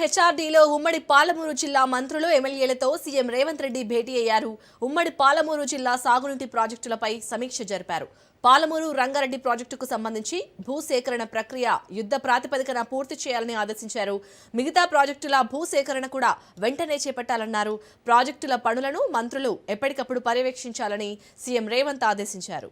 హెచ్ఆర్డీలో ఉమ్మడి పాలమూరు జిల్లా మంత్రులు ఎమ్మెల్యేలతో సీఎం రేవంత్ రెడ్డి భేటీ అయ్యారు. ఉమ్మడి పాలమూరు జిల్లా సాగునీటి ప్రాజెక్టులపై సమీక్ష జరిపారు. పాలమూరు రంగారెడ్డి ప్రాజెక్టుకు సంబంధించి భూసేకరణ ప్రక్రియ యుద్ధ ప్రాతిపదికన పూర్తి చేయాలని ఆదేశించారు. మిగతా ప్రాజెక్టుల భూసేకరణ కూడా వెంటనే చేపట్టాలన్నారు. ప్రాజెక్టుల పనులను మంత్రులు ఎప్పటికప్పుడు పర్యవేక్షించాలని సీఎం రేవంత్ ఆదేశించారు.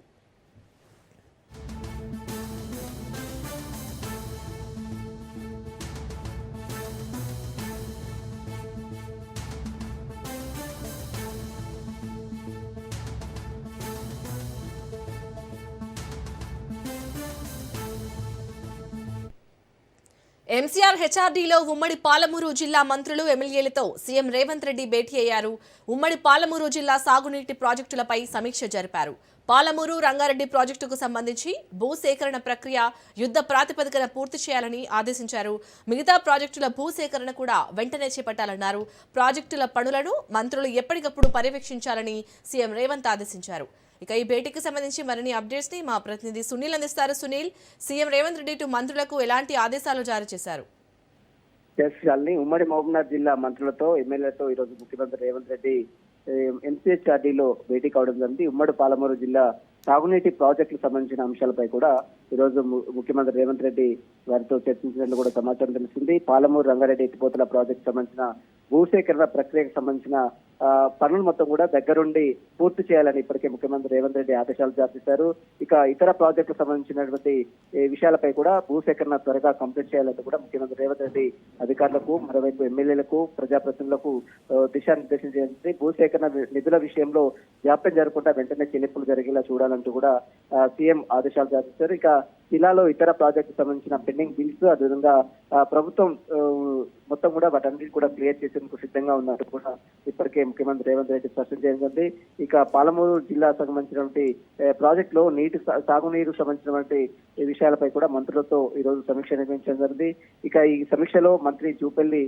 ఎంసీఆర్ హెచ్ఆర్డీలో ఉమ్మడి పాలమూరు జిల్లా మంత్రులు ఎమ్మెల్యేలతో సీఎం రేవంత్ రెడ్డి భేటీ అయ్యారు. ఉమ్మడి పాలమూరు జిల్లా సాగునీటి ప్రాజెక్టులపై సమీక్ష జరిపారు. పాలమూరు రంగారెడ్డి ప్రాజెక్టుకు సంబంధించి భూసేకరణ ప్రక్రియ యుద్ధ ప్రాతిపదికన పూర్తి చేయాలని ఆదేశించారు. మిగతా ప్రాజెక్టుల భూసేకరణ కూడా వెంటనే చేపట్టాలన్నారు. ప్రాజెక్టుల పనులను మంత్రులు ఎప్పటికప్పుడు పర్యవేక్షించాలని సీఎం రేవంత్ ఆదేశించారు. ఇక ఈ భేటీకి సంబంధించి మరిన్ని అప్డేట్స్ ని మా ప్రతినిధి సునీల్ అందిస్తారు. సునీల్, సీఎం రేవంత్ రెడ్డి మంత్రులకు ఎలాంటి ఆదేశాలు జారీ చేశారు? ఉమ్మడి మహబూబ్నగర్ జిల్లా మంత్రులతో ఎమ్మెల్యేలతో ఈ రోజు ముఖ్యమంత్రి రేవంత్ రెడ్డి ఎంసీహెచ్ఆర్డీలో భేటీ కావడం జరిగింది. ఉమ్మడి పాలమూరు జిల్లా సాగునీటి ప్రాజెక్టులకు సంబంధించిన అంశాలపై కూడా ఈ రోజు ముఖ్యమంత్రి రేవంత్ రెడ్డి వారితో చర్చించినట్లు కూడా సమాచారం తెలిసింది. పాలమూరు రంగారెడ్డి ఎత్తిపోతల ప్రాజెక్టు సంబంధించిన భూసేకరణ ప్రక్రియకు సంబంధించిన పనులు మొత్తం కూడా దగ్గరుండి పూర్తి చేయాలని ఇప్పటికే ముఖ్యమంత్రి రేవంత్ రెడ్డి ఆదేశాలు జారీ చేశారు. ఇక ఇతర ప్రాజెక్టులకు సంబంధించినటువంటి విషయాలపై కూడా భూసేకరణ త్వరగా కంప్లీట్ చేయాలని కూడా ముఖ్యమంత్రి రేవంత్ రెడ్డి అధికారులకు, మరోవైపు ఎమ్మెల్యేలకు, ప్రజాప్రతినిధులకు దిశానిర్దేశం చేసింది. భూసేకరణ నిధుల విషయంలో జాప్యం జరగకుండా వెంటనే చెల్లింపులు జరిగేలా చూడాలంటూ కూడా సీఎం ఆదేశాలు జారీ చేశారు. ఇక జిల్లాలో ఇతర ప్రాజెక్టుకు సంబంధించిన పెండింగ్ బిల్స్, అదేవిధంగా ప్రభుత్వం మొత్తం కూడా వాటన్నిటి కూడా క్లియర్ చేసేందుకు సిద్ధంగా ఉన్నట్టు కూడా ఇప్పటికే ముఖ్యమంత్రి రేవంత్ రెడ్డి స్పష్టం చేసింది. ఇక పాలమూరు జిల్లా సంబంధించినటువంటి ప్రాజెక్ట్ లో సాగునీరు సంబంధించినటువంటి విషయాలపై కూడా మంత్రులతో ఈ రోజు సమీక్ష నిర్వహించడం జరిగింది. ఇక ఈ సమీక్షలో మంత్రి జూపల్లి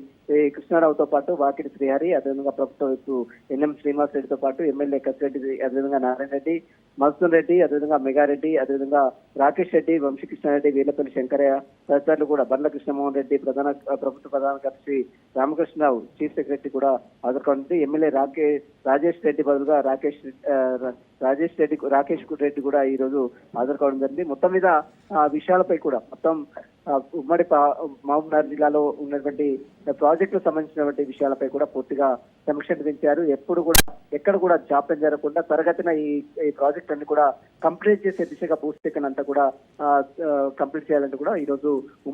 కృష్ణారావుతో పాటు వాకిటి శ్రీహరి, అదేవిధంగా ప్రభుత్వ వైపు ఎన్ఎం శ్రీనివాస్ రెడ్డితో పాటు ఎమ్మెల్యే కసిరెడ్డి, అదేవిధంగా నారాయణ రెడ్డి, మధుసూన్ రెడ్డి, అదేవిధంగా మెగారెడ్డి, అదేవిధంగా రాకేష్ రెడ్డి, వంశీకృష్ణారెడ్డి, వీలపల్లి శంకరయ్య తదితరులు కూడా, బండ్ల కృష్ణమోహన్ రెడ్డి, ప్రభుత్వ ప్రధాన కార్యదర్శి రామకృష్ణరావు, చీఫ్ సెక్రటరీ కూడా హాజరుకానుంది. ఎమ్మెల్యే రాజేష్ రెడ్డి బదులుగా రాకేష్ రెడ్డి కూడా ఈ రోజు హాజరు కావడం జరిగింది. మొత్తం మీద విషయాలపై కూడా మొత్తం ఉమ్మడి మహబూబ్నగర్ జిల్లాలో ఉన్నటువంటి ప్రాజెక్టులకు సంబంధించినటువంటి విషయాలపై కూడా పూర్తిగా సమీక్ష నిర్వహించారు. ఎక్కడ కూడా జాప్యం జరగకుండా త్వరగతిన ఈ ప్రాజెక్ట్ అన్ని కూడా కంప్లీట్ చేసే దిశగా భూసేకరణ అంతా కూడా కంప్లీట్ చేయాలంటూ కూడా ఈ రోజు